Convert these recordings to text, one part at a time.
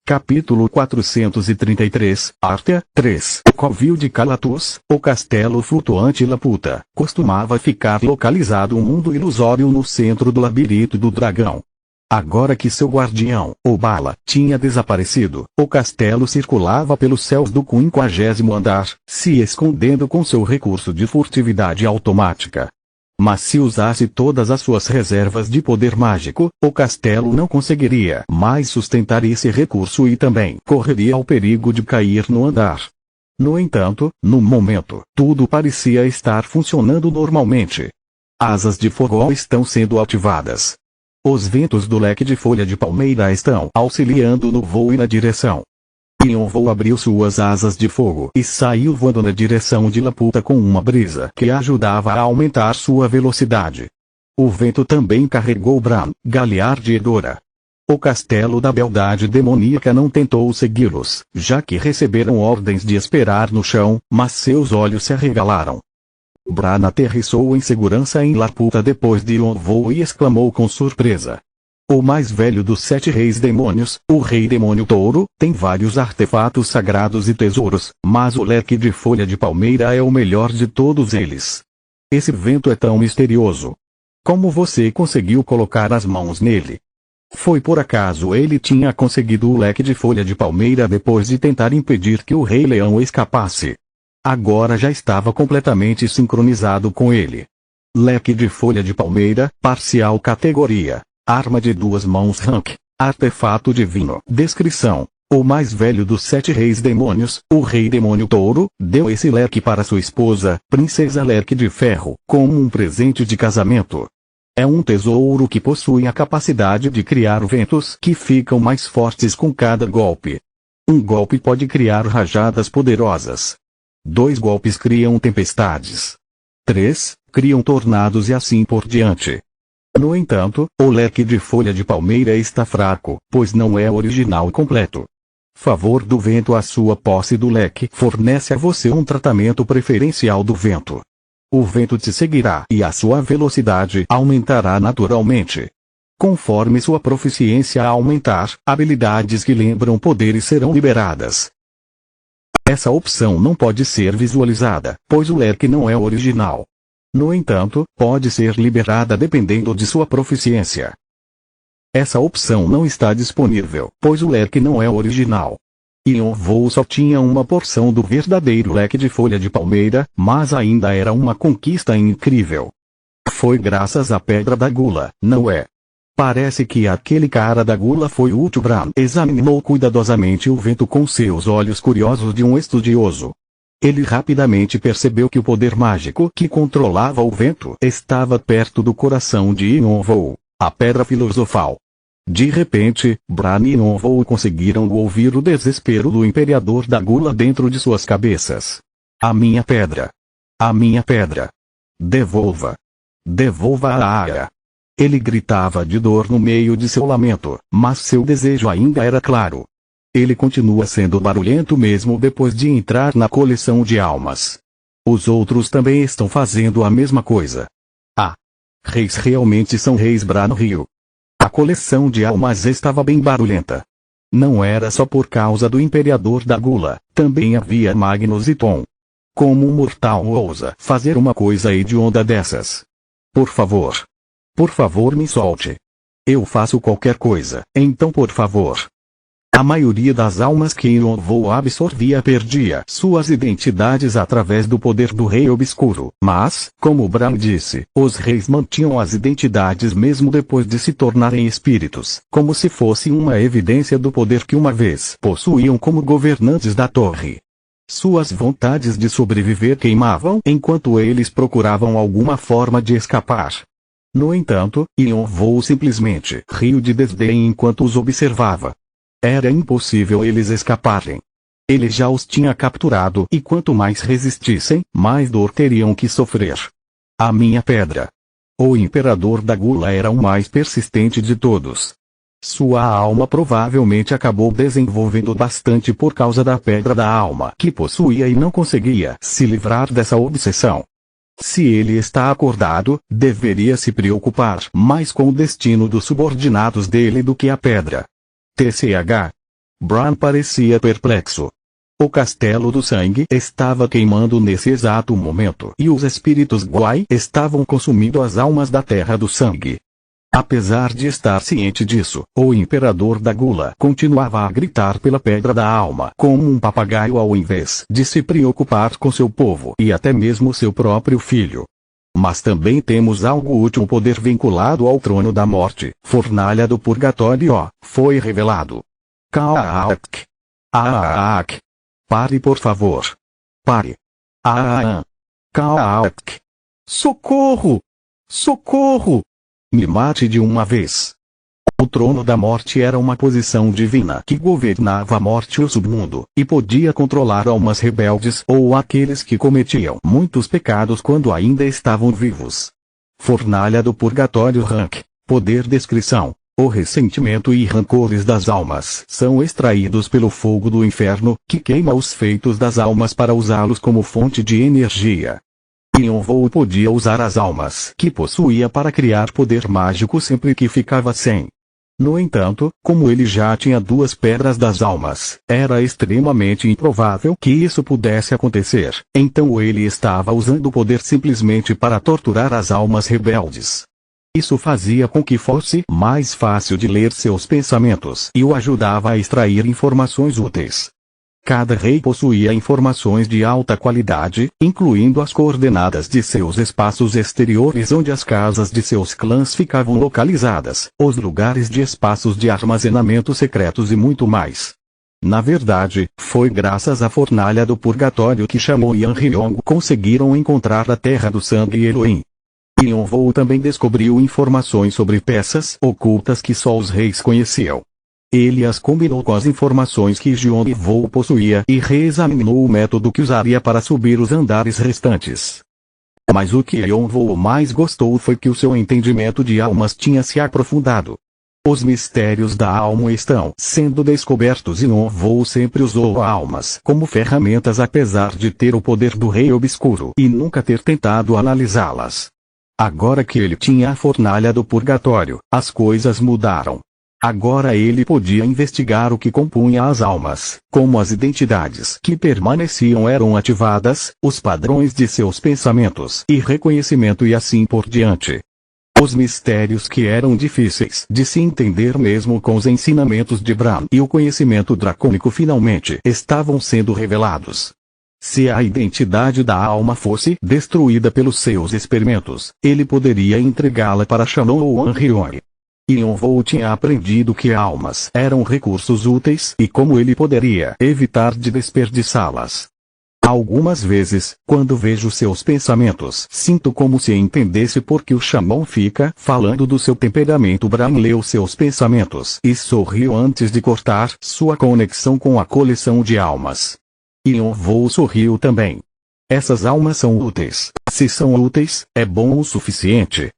Capítulo 433, Ártea, 3. O Covil de Calatus, o castelo flutuante Laputa, costumava ficar localizado um mundo ilusório no centro do labirinto do dragão. Agora que seu guardião, o Bala, tinha desaparecido, o castelo circulava pelos céus do 50º andar, se escondendo com seu recurso de furtividade automática. Mas se usasse todas as suas reservas de poder mágico, o castelo não conseguiria mais sustentar esse recurso e também correria o perigo de cair no andar. No entanto, no momento, tudo parecia estar funcionando normalmente. Asas de fogo estão sendo ativadas. Os ventos do leque de folha de palmeira estão auxiliando no voo e na direção. Yonvou abriu suas asas de fogo e saiu voando na direção de Laputa com uma brisa que ajudava a aumentar sua velocidade. O vento também carregou Bran, Galiard e Dora. O castelo da beldade demoníaca não tentou segui-los, já que receberam ordens de esperar no chão, mas seus olhos se arregalaram. Bran aterrissou em segurança em Laputa depois de Yonvou e exclamou com surpresa. O mais velho dos 7 reis demônios, o rei demônio touro, tem vários artefatos sagrados e tesouros, mas o leque de folha de palmeira é o melhor de todos eles. Esse vento é tão misterioso. Como você conseguiu colocar as mãos nele? Foi por acaso ele tinha conseguido o leque de folha de palmeira depois de tentar impedir que o rei leão escapasse. Agora já estava completamente sincronizado com ele. Leque de folha de palmeira, parcial categoria. Arma de 2 mãos rank. Artefato divino. Descrição. O mais velho dos 7 reis demônios, o rei demônio touro, deu esse leque para sua esposa, princesa Leque de Ferro, como um presente de casamento. É um tesouro que possui a capacidade de criar ventos que ficam mais fortes com cada golpe. Um golpe pode criar rajadas poderosas. 2 golpes criam tempestades. 3, criam tornados e assim por diante. No entanto, o leque de folha de palmeira está fraco, pois não é original completo. Favor do vento. A sua posse do leque fornece a você um tratamento preferencial do vento. O vento te seguirá e a sua velocidade aumentará naturalmente. Conforme sua proficiência aumentar, habilidades que lembram poderes serão liberadas. Essa opção não pode ser visualizada, pois o leque não é original. No entanto, pode ser liberada dependendo de sua proficiência. Essa opção não está disponível, pois o leque não é original. Yonvou só tinha uma porção do verdadeiro leque de folha de palmeira, mas ainda era uma conquista incrível. Foi graças à pedra da gula, não é? Parece que aquele cara da gula foi útil. Bran examinou cuidadosamente o vento com seus olhos curiosos de um estudioso. Ele rapidamente percebeu que o poder mágico que controlava o vento estava perto do coração de Yonvou, a pedra filosofal. De repente, Bran e Yonvou conseguiram ouvir o desespero do imperador da gula dentro de suas cabeças. A minha pedra! A minha pedra! Devolva! Devolva a Aya! Ele gritava de dor no meio de seu lamento, mas seu desejo ainda era claro. Ele continua sendo barulhento mesmo depois de entrar na coleção de almas. Os outros também estão fazendo a mesma coisa. Ah! Reis realmente são reis. Bran riu. A coleção de almas estava bem barulhenta. Não era só por causa do imperador da gula, também havia Magnus e Tom. Como um mortal ousa fazer uma coisa hedionda dessas? Por favor me solte. Eu faço qualquer coisa, então por favor. A maioria das almas que Yonvou absorvia perdia suas identidades através do poder do rei obscuro. Mas, como Bran disse, os reis mantinham as identidades mesmo depois de se tornarem espíritos, como se fosse uma evidência do poder que uma vez possuíam como governantes da torre. Suas vontades de sobreviver queimavam enquanto eles procuravam alguma forma de escapar. No entanto, Yonvou simplesmente riu de desdém enquanto os observava. Era impossível eles escaparem. Ele já os tinha capturado e quanto mais resistissem, mais dor teriam que sofrer. A minha pedra. O imperador da gula era o mais persistente de todos. Sua alma provavelmente acabou desenvolvendo bastante por causa da pedra da alma que possuía e não conseguia se livrar dessa obsessão. Se ele está acordado, deveria se preocupar mais com o destino dos subordinados dele do que a pedra. TCH. Bran parecia perplexo. O Castelo do Sangue estava queimando nesse exato momento e os espíritos Gwai estavam consumindo as almas da Terra do Sangue. Apesar de estar ciente disso, o Imperador da Gula continuava a gritar pela Pedra da Alma como um papagaio ao invés de se preocupar com seu povo e até mesmo seu próprio filho. Mas também temos algo útil, o poder vinculado ao Trono da Morte, Fornalha do Purgatório, foi revelado. Kaak. Aak. Pare, por favor. Pare. Kaak. Socorro! Socorro! Me mate de uma vez. O Trono da Morte era uma posição divina que governava a morte e o submundo, e podia controlar almas rebeldes ou aqueles que cometiam muitos pecados quando ainda estavam vivos. Fornalha do Purgatório Rank. Poder descrição. O ressentimento e rancores das almas são extraídos pelo fogo do inferno, que queima os feitos das almas para usá-los como fonte de energia. Yonvou podia usar as almas que possuía para criar poder mágico sempre que ficava sem. No entanto, como ele já tinha 2 pedras das almas, era extremamente improvável que isso pudesse acontecer, então ele estava usando o poder simplesmente para torturar as almas rebeldes. Isso fazia com que fosse mais fácil de ler seus pensamentos e o ajudava a extrair informações úteis. Cada rei possuía informações de alta qualidade, incluindo as coordenadas de seus espaços exteriores onde as casas de seus clãs ficavam localizadas, os lugares de espaços de armazenamento secretos e muito mais. Na verdade, foi graças à Fornalha do Purgatório que Chamon e Anriong conseguiram encontrar a Terra do Sangue e Elohim. Yonvou também descobriu informações sobre peças ocultas que só os reis conheciam. Ele as combinou com as informações que Yonvou possuía e reexaminou o método que usaria para subir os andares restantes. Mas o que Yonvou mais gostou foi que o seu entendimento de almas tinha se aprofundado. Os mistérios da alma estão sendo descobertos e Yonvou sempre usou almas como ferramentas apesar de ter o poder do Rei Obscuro e nunca ter tentado analisá-las. Agora que ele tinha a Fornalha do Purgatório, as coisas mudaram. Agora ele podia investigar o que compunha as almas, como as identidades que permaneciam eram ativadas, os padrões de seus pensamentos e reconhecimento e assim por diante. Os mistérios que eram difíceis de se entender mesmo com os ensinamentos de Bran e o conhecimento dracônico finalmente estavam sendo revelados. Se a identidade da alma fosse destruída pelos seus experimentos, ele poderia entregá-la para Chamon ou Anriong. Yonvou tinha aprendido que almas eram recursos úteis e como ele poderia evitar de desperdiçá-las. Algumas vezes, quando vejo seus pensamentos, sinto como se entendesse porque o Chamon fica falando do seu temperamento. Bran leu seus pensamentos e sorriu antes de cortar sua conexão com a coleção de almas. Yonvou sorriu também. Essas almas são úteis. Se são úteis, é bom o suficiente.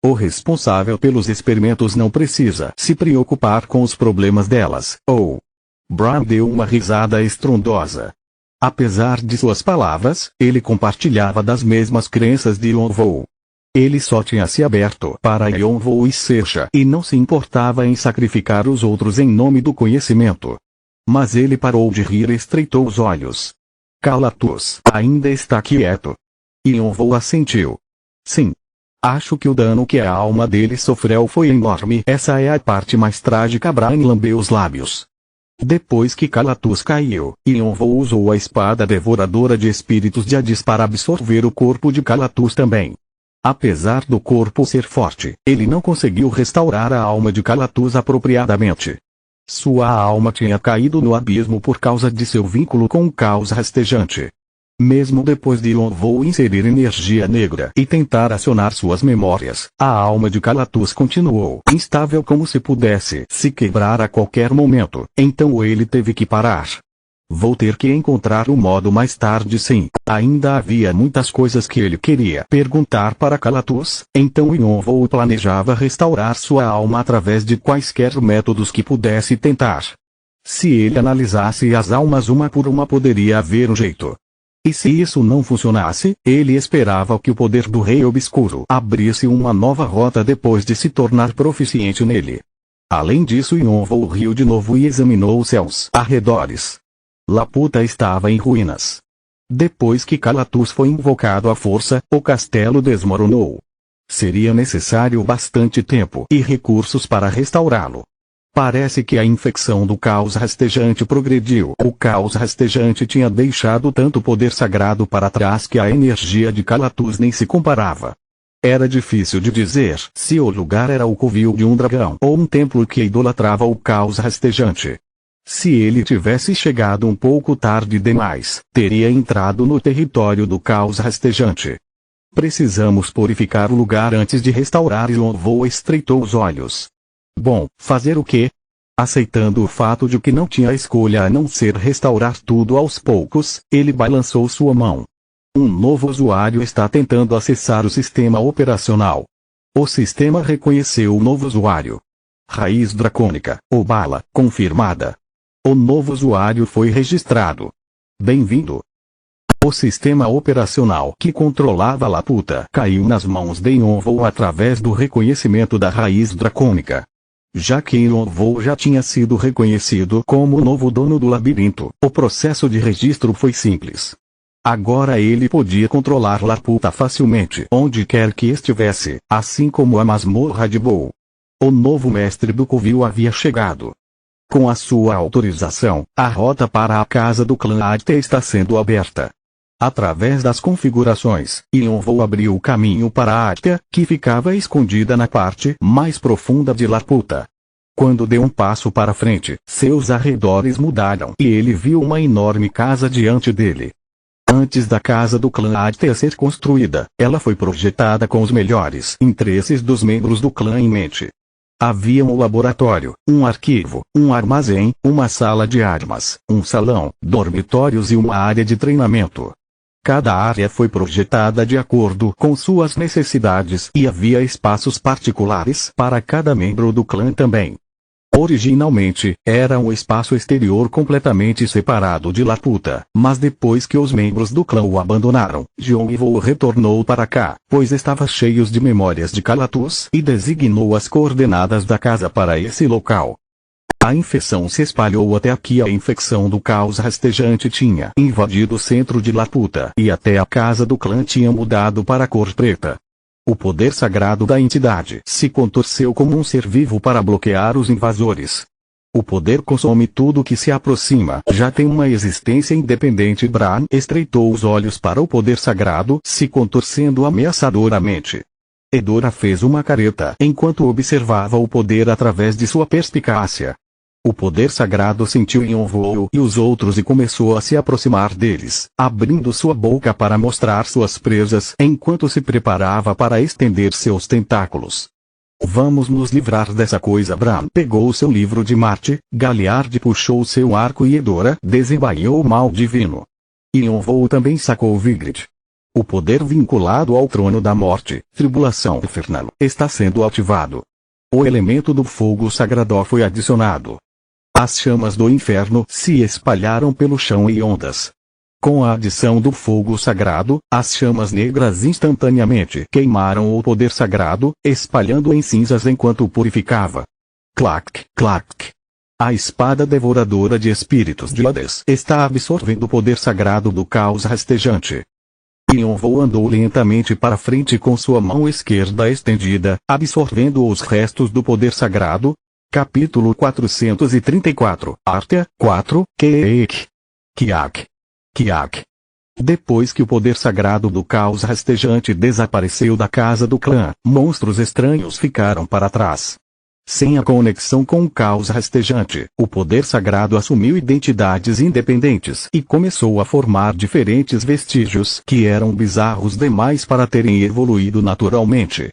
O responsável pelos experimentos não precisa se preocupar com os problemas delas, ou... Bran deu uma risada estrondosa. Apesar de suas palavras, ele compartilhava das mesmas crenças de Yonvou. Ele só tinha se aberto para Yonvou e Sersha e não se importava em sacrificar os outros em nome do conhecimento. Mas ele parou de rir e estreitou os olhos. Calatus ainda está quieto. Yonvou assentiu. Sim. Acho que o dano que a alma dele sofreu foi enorme. Essa é a parte mais trágica. Bran lambeu os lábios. Depois que Calatus caiu, Yonvou usou a espada devoradora de espíritos de Hades para absorver o corpo de Calatus também. Apesar do corpo ser forte, ele não conseguiu restaurar a alma de Calatus apropriadamente. Sua alma tinha caído no abismo por causa de seu vínculo com o caos rastejante. Mesmo depois de Yonvou inserir energia negra e tentar acionar suas memórias, a alma de Calatus continuou instável como se pudesse se quebrar a qualquer momento, então ele teve que parar. Vou ter que encontrar um modo mais tarde. Sim, ainda havia muitas coisas que ele queria perguntar para Calatus, então Yonvou planejava restaurar sua alma através de quaisquer métodos que pudesse tentar. Se ele analisasse as almas uma por uma poderia haver um jeito. E se isso não funcionasse, ele esperava que o poder do Rei Obscuro abrisse uma nova rota depois de se tornar proficiente nele. Além disso, Yonvou riu de novo e examinou os céus arredores. Laputa estava em ruínas. Depois que Calatus foi invocado à força, o castelo desmoronou. Seria necessário bastante tempo e recursos para restaurá-lo. Parece que a infecção do caos rastejante progrediu. O caos rastejante tinha deixado tanto poder sagrado para trás que a energia de Calatus nem se comparava. Era difícil de dizer se o lugar era o covil de um dragão ou um templo que idolatrava o caos rastejante. Se ele tivesse chegado um pouco tarde demais, teria entrado no território do caos rastejante. Precisamos purificar o lugar antes de restaurar. Yonvou estreitou os olhos. Bom, fazer o quê? Aceitando o fato de que não tinha escolha a não ser restaurar tudo aos poucos, ele balançou sua mão. Um novo usuário está tentando acessar o sistema operacional. O sistema reconheceu o novo usuário. Raiz dracônica, Obala, confirmada. O novo usuário foi registrado. Bem-vindo. O sistema operacional que controlava Laputa caiu nas mãos de Yonvou através do reconhecimento da raiz dracônica. Já que Yonvou já tinha sido reconhecido como o novo dono do labirinto, o processo de registro foi simples. Agora ele podia controlar Laputa facilmente onde quer que estivesse, assim como a masmorra de Bou. O novo mestre do covil havia chegado. Com a sua autorização, a rota para a casa do clã Adte está sendo aberta. Através das configurações, Yonvou abriu o caminho para a Adte, que ficava escondida na parte mais profunda de Laputa. Quando deu um passo para frente, seus arredores mudaram e ele viu uma enorme casa diante dele. Antes da casa do clã Adte ser construída, ela foi projetada com os melhores interesses dos membros do clã em mente. Havia um laboratório, um arquivo, um armazém, uma sala de armas, um salão, dormitórios e uma área de treinamento. Cada área foi projetada de acordo com suas necessidades e havia espaços particulares para cada membro do clã também. Originalmente, era um espaço exterior completamente separado de Laputa, mas depois que os membros do clã o abandonaram, Yonvou retornou para cá, pois estava cheio de memórias de Calatus e designou as coordenadas da casa para esse local. A infecção se espalhou até aqui. A infecção do caos rastejante tinha invadido o centro de Laputa e até a casa do clã tinha mudado para a cor preta. O poder sagrado da entidade se contorceu como um ser vivo para bloquear os invasores. O poder consome tudo que se aproxima. Já tem uma existência independente. Bran estreitou os olhos para o poder sagrado se contorcendo ameaçadoramente. Edora fez uma careta enquanto observava o poder através de sua perspicácia. O poder sagrado sentiu Yonvou e os outros e começou a se aproximar deles, abrindo sua boca para mostrar suas presas enquanto se preparava para estender seus tentáculos. Vamos nos livrar dessa coisa. Bran pegou seu livro de Marte, Galiard puxou seu arco e Edora desembainhou o mal divino. Yonvou também sacou Vigrid. O poder vinculado ao trono da morte, tribulação infernal, está sendo ativado. O elemento do fogo sagrado foi adicionado. As chamas do inferno se espalharam pelo chão e ondas. Com a adição do fogo sagrado, as chamas negras instantaneamente queimaram o poder sagrado, espalhando em cinzas enquanto o purificava. Clac, clac. A espada devoradora de espíritos de Hades está absorvendo o poder sagrado do caos rastejante. Yonvou andou lentamente para frente com sua mão esquerda estendida, absorvendo os restos do poder sagrado. Capítulo 434, Artea 4, Keek. Kiak. Kiak. Depois que o poder sagrado do caos rastejante desapareceu da casa do clã, monstros estranhos ficaram para trás. Sem a conexão com o caos rastejante, o poder sagrado assumiu identidades independentes e começou a formar diferentes vestígios que eram bizarros demais para terem evoluído naturalmente.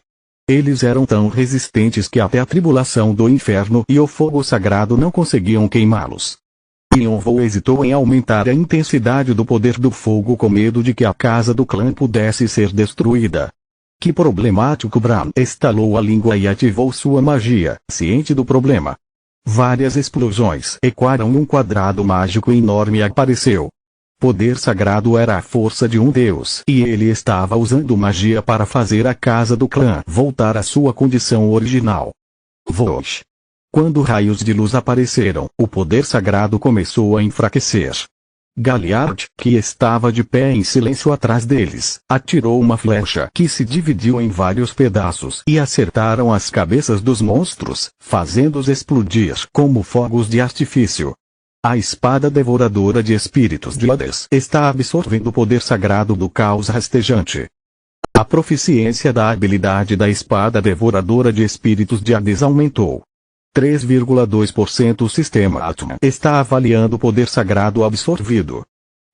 Eles eram tão resistentes que até a tribulação do inferno e o fogo sagrado não conseguiam queimá-los. Yonvou hesitou em aumentar a intensidade do poder do fogo com medo de que a casa do clã pudesse ser destruída. Que problemático! Bran estalou a língua e ativou sua magia, ciente do problema. Várias explosões ecoaram e um quadrado mágico enorme apareceu. Poder sagrado era a força de um deus e ele estava usando magia para fazer a casa do clã voltar à sua condição original. Vosh. Quando raios de luz apareceram, o poder sagrado começou a enfraquecer. Galliard, que estava de pé em silêncio atrás deles, atirou uma flecha que se dividiu em vários pedaços e acertaram as cabeças dos monstros, fazendo-os explodir como fogos de artifício. A espada devoradora de espíritos de Hades está absorvendo o poder sagrado do caos rastejante. A proficiência da habilidade da espada devoradora de espíritos de Hades aumentou. 3,2%. O sistema Atma está avaliando o poder sagrado absorvido.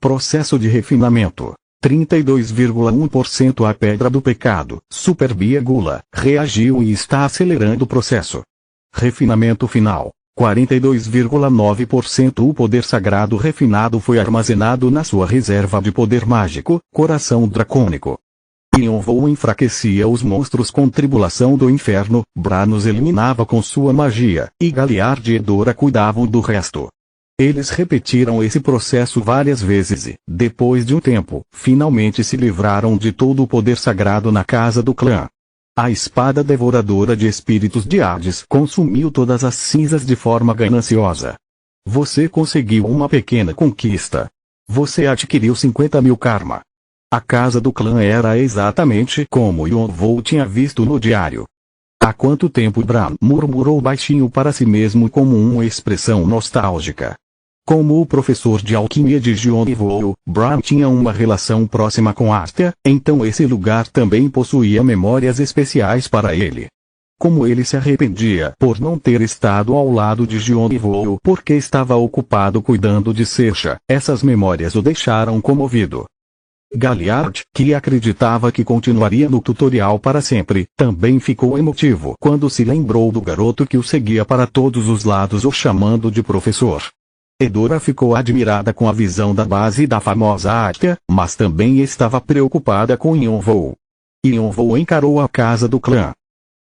Processo de refinamento. 32,1%. A pedra do pecado, Superbia Gula, reagiu e está acelerando o processo. Refinamento final. 42,9%. O poder sagrado refinado foi armazenado na sua reserva de poder mágico, Coração Dracônico. Ionvou enfraquecia os monstros com tribulação do inferno, Branos eliminava com sua magia, e Galliard e Dora cuidavam do resto. Eles repetiram esse processo várias vezes e, depois de um tempo, finalmente se livraram de todo o poder sagrado na casa do clã. A espada devoradora de espíritos de Hades consumiu todas as cinzas de forma gananciosa. Você conseguiu uma pequena conquista. Você adquiriu 50.000 karma. A casa do clã era exatamente como Ionvou tinha visto no diário. Há quanto tempo? Bran murmurou baixinho para si mesmo como uma expressão nostálgica. Como o professor de alquimia de Ionvou, Bran tinha uma relação próxima com Astia, então esse lugar também possuía memórias especiais para ele. Como ele se arrependia por não ter estado ao lado de Ionvou porque estava ocupado cuidando de Sersha, essas memórias o deixaram comovido. Galliard, que acreditava que continuaria no tutorial para sempre, também ficou emotivo quando se lembrou do garoto que o seguia para todos os lados o chamando de professor. Edora ficou admirada com a visão da base da famosa Astia, mas também estava preocupada com Ionvou. Ionvou encarou a casa do clã.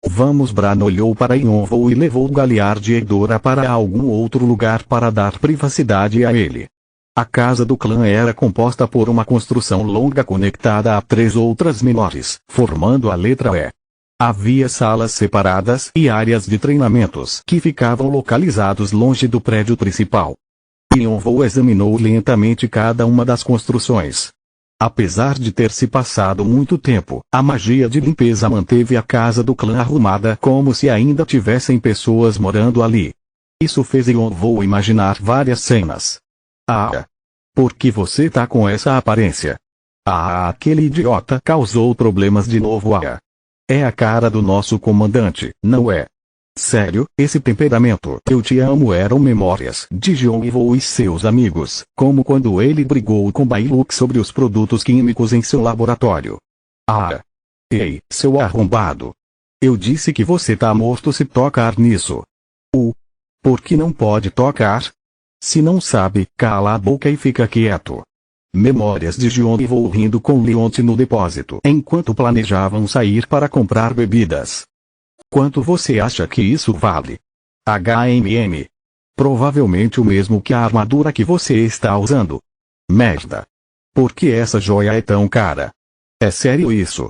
Vamos. Bran olhou para Ionvou e levou Galliard e Edora para algum outro lugar para dar privacidade a ele. A casa do clã era composta por uma construção longa conectada a 3 outras menores, formando a letra E. Havia salas separadas e áreas de treinamentos que ficavam localizados longe do prédio principal. Ionvou examinou lentamente cada uma das construções. Apesar de ter se passado muito tempo, a magia de limpeza manteve a casa do clã arrumada como se ainda tivessem pessoas morando ali. Isso fez Ionvou imaginar várias cenas. Ah! Por que você tá com essa aparência? Ah, aquele idiota causou problemas de novo. Ah! É a cara do nosso comandante, não é? Sério, esse temperamento "eu te amo" eram memórias de Ionvou e seus amigos, como quando ele brigou com Bailuk sobre os produtos químicos em seu laboratório. Ah! Ei, seu arrombado! Eu disse que você tá morto se tocar nisso. Por que não pode tocar? Se não sabe, cala a boca e fica quieto. Memórias de Ionvou rindo com Leonte no depósito enquanto planejavam sair para comprar bebidas. Quanto você acha que isso vale? HMM. Provavelmente o mesmo que a armadura que você está usando. Merda. Por que essa joia é tão cara? É sério isso?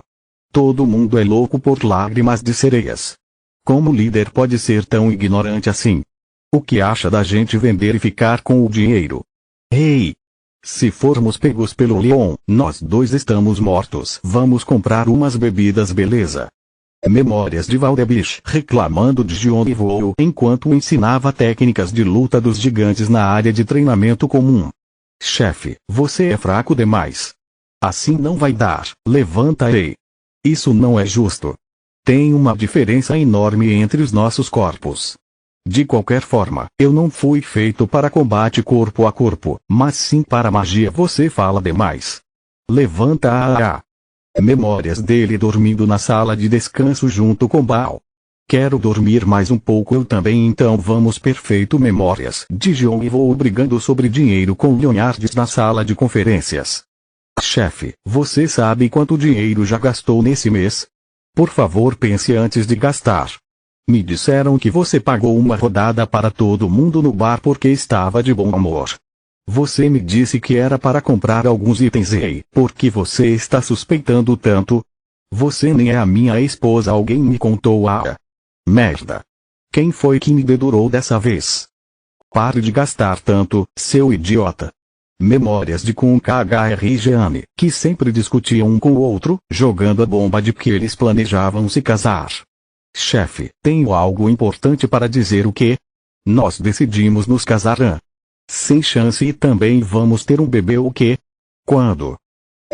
Todo mundo é louco por lágrimas de sereias. Como o líder pode ser tão ignorante assim? O que acha da gente vender e ficar com o dinheiro? Ei! Se formos pegos pelo Leon, nós dois estamos mortos. Vamos comprar umas bebidas, beleza? Memórias de Valdebich reclamando de Ionvou enquanto ensinava técnicas de luta dos gigantes na área de treinamento comum. Chefe, você é fraco demais. Assim não vai dar, levanta ei. Isso não é justo. Tem uma diferença enorme entre os nossos corpos. De qualquer forma, eu não fui feito para combate corpo a corpo, mas sim para magia. Você fala demais. Levanta. Memórias dele dormindo na sala de descanso junto com Baal. Quero dormir mais um pouco eu também, então vamos. Perfeito. Memórias de Ionvou brigando sobre dinheiro com Leonardes na sala de conferências. Chefe, você sabe quanto dinheiro já gastou nesse mês? Por favor, pense antes de gastar. Me disseram que você pagou uma rodada para todo mundo no bar porque estava de bom humor. Você me disse que era para comprar alguns itens. Ei, por que você está suspeitando tanto? Você nem é a minha esposa. Alguém me contou. Ah! Merda! Quem foi que me dedurou dessa vez? Pare de gastar tanto, seu idiota. Memórias de Kun KHR e Jeanne, que sempre discutiam um com o outro, jogando a bomba de que eles planejavam se casar. Chefe, tenho algo importante para dizer. O quê? Nós decidimos nos casar. Sem chance, e também vamos ter um bebê. O quê? Quando?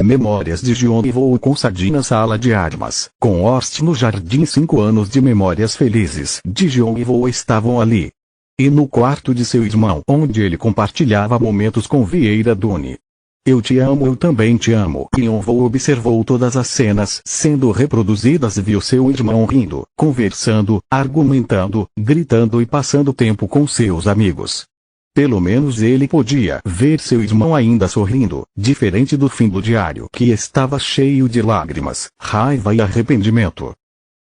Memórias de Jeanne. Voo com Sadie na sala de armas, com Horst no jardim. 5 anos de memórias felizes de Jeanne estavam ali. E no quarto de seu irmão, onde ele compartilhava momentos com Vieira Dune. Eu te amo, eu também te amo. Yeonwoo observou todas as cenas sendo reproduzidas e viu seu irmão rindo, conversando, argumentando, gritando e passando tempo com seus amigos. Pelo menos ele podia ver seu irmão ainda sorrindo, diferente do fim do diário que estava cheio de lágrimas, raiva e arrependimento.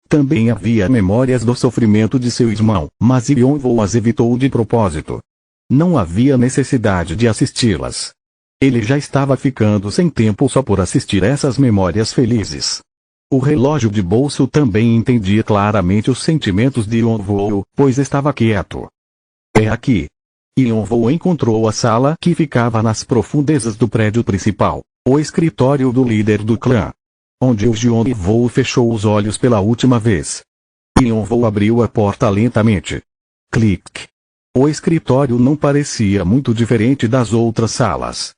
Também havia memórias do sofrimento de seu irmão, mas Yeonwoo as evitou de propósito. Não havia necessidade de assisti-las. Ele já estava ficando sem tempo só por assistir essas memórias felizes. O relógio de bolso também entendia claramente os sentimentos de Yeonwoo, pois estava quieto. É aqui. Yeonwoo encontrou a sala que ficava nas profundezas do prédio principal, o escritório do líder do clã. Onde o Yeonwoo fechou os olhos pela última vez. Yeonwoo abriu a porta lentamente. Clique. O escritório não parecia muito diferente das outras salas.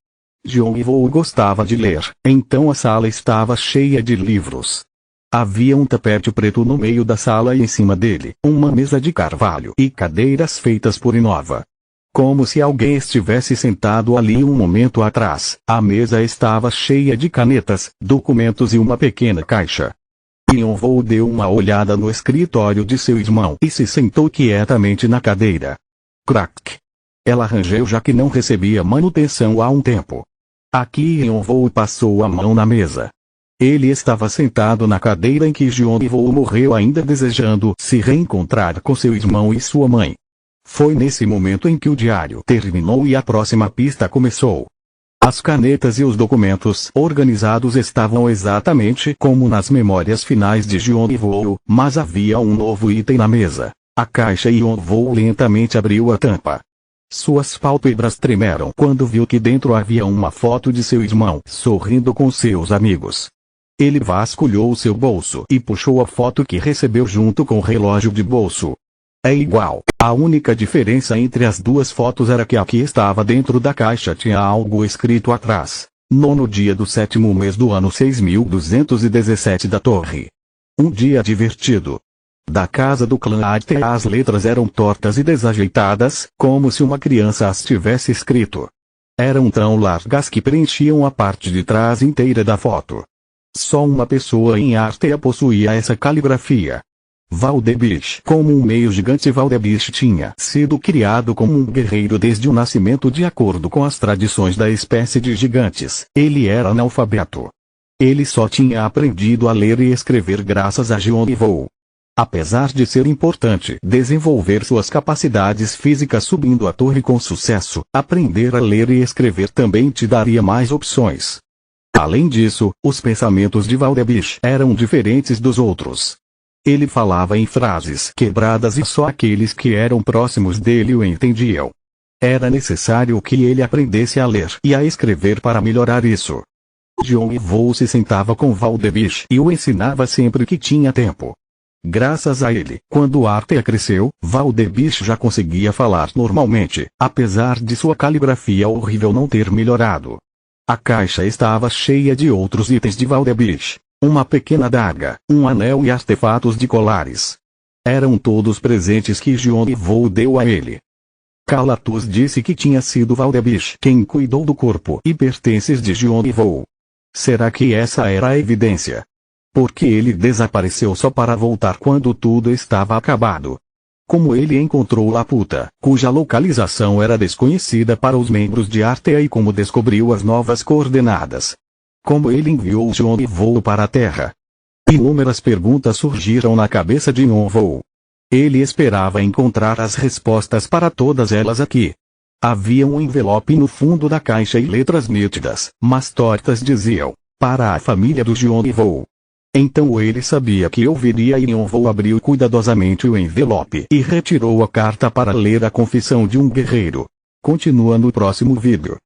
Yeonwoo gostava de ler, então a sala estava cheia de livros. Havia um tapete preto no meio da sala e em cima dele, uma mesa de carvalho e cadeiras feitas por Inova. Como se alguém estivesse sentado ali um momento atrás. A mesa estava cheia de canetas, documentos e uma pequena caixa. Yeonwoo deu uma olhada no escritório de seu irmão e se sentou quietamente na cadeira. Crack. Ela rangeu já que não recebia manutenção há um tempo. Aqui Yeonwoo passou a mão na mesa. Ele estava sentado na cadeira em que Yeonwoo morreu, ainda desejando se reencontrar com seu irmão e sua mãe. Foi nesse momento em que o diário terminou e a próxima pista começou. As canetas e os documentos organizados estavam exatamente como nas memórias finais de Yeonwoo, mas havia um novo item na mesa. A caixa. Yeonwoo lentamente abriu a tampa. Suas pálpebras tremeram quando viu que dentro havia uma foto de seu irmão sorrindo com seus amigos. Ele vasculhou seu bolso e puxou a foto que recebeu junto com o relógio de bolso. É igual. A única diferença entre as duas fotos era que a que estava dentro da caixa tinha algo escrito atrás. 9º dia do 7º mês do ano 6217 da torre. Um dia divertido. Da casa do clã Aite as letras eram tortas e desajeitadas, como se uma criança as tivesse escrito. Eram tão largas que preenchiam a parte de trás inteira da foto. Só uma pessoa em Artea possuía essa caligrafia. Valdebish. Como um meio gigante, Valdebish tinha sido criado como um guerreiro desde o nascimento. De acordo com as tradições da espécie de gigantes, ele era analfabeto. Ele só tinha aprendido a ler e escrever graças a Yeonwoo. Apesar de ser importante desenvolver suas capacidades físicas subindo a torre com sucesso, aprender a ler e escrever também te daria mais opções. Além disso, os pensamentos de Valdebish eram diferentes dos outros. Ele falava em frases quebradas e só aqueles que eram próximos dele o entendiam. Era necessário que ele aprendesse a ler e a escrever para melhorar isso. Yeonwoo se sentava com Valdebish e o ensinava sempre que tinha tempo. Graças a ele, quando Artea cresceu, Valdebish já conseguia falar normalmente, apesar de sua caligrafia horrível não ter melhorado. A caixa estava cheia de outros itens de Valdebish. Uma pequena adaga, um anel e artefatos de colares. Eram todos presentes que Yeonwoo deu a ele. Calatus disse que tinha sido Valdebish quem cuidou do corpo e pertences de Yeonwoo. Será que essa era a evidência? Porque ele desapareceu só para voltar quando tudo estava acabado. Como ele encontrou Laputa, cuja localização era desconhecida para os membros de Artea, e como descobriu as novas coordenadas. Como ele enviou Yeonwoo para a Terra. Inúmeras perguntas surgiram na cabeça de Yeonwoo. Ele esperava encontrar as respostas para todas elas aqui. Havia um envelope no fundo da caixa e letras nítidas, mas tortas diziam, para a família do Yeonwoo. Então ele sabia que eu viria e em um voo abriu cuidadosamente o envelope e retirou a carta para ler a confissão de um guerreiro. Continua no próximo vídeo.